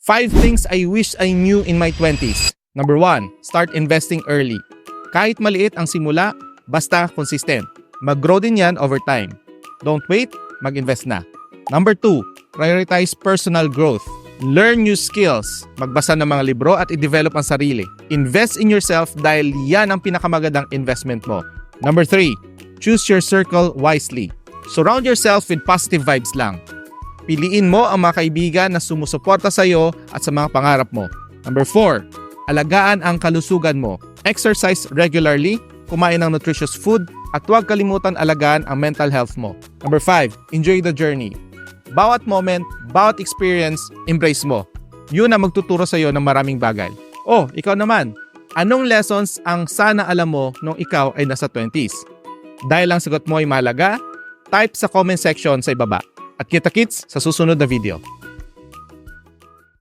5 things I wish I knew in my 20s. Number 1, start investing early. Kahit maliit ang simula, basta consistent. Mag-grow din yan over time. Don't wait, mag-invest na. Number 2, prioritize personal growth. Learn new skills. Magbasa ng mga libro at i-develop ang sarili. Invest in yourself dahil yan ang pinakamagandang investment mo. Number 3, choose your circle wisely. Surround yourself with positive vibes lang. Piliin mo ang mga kaibigan na sumusuporta sa iyo at sa mga pangarap mo. Number 4, alagaan ang kalusugan mo. Exercise regularly, kumain ng nutritious food, at huwag kalimutan alagaan ang mental health mo. Number 5, enjoy the journey. Bawat moment, bawat experience, embrace mo. Yun ang magtuturo sa iyo ng maraming bagay. Oh, ikaw naman, anong lessons ang sana alam mo nung ikaw ay nasa 20s? Dahil ang sagot mo ay mahalaga, type sa comment section sa ibaba. At kita-kits sa susunod na video.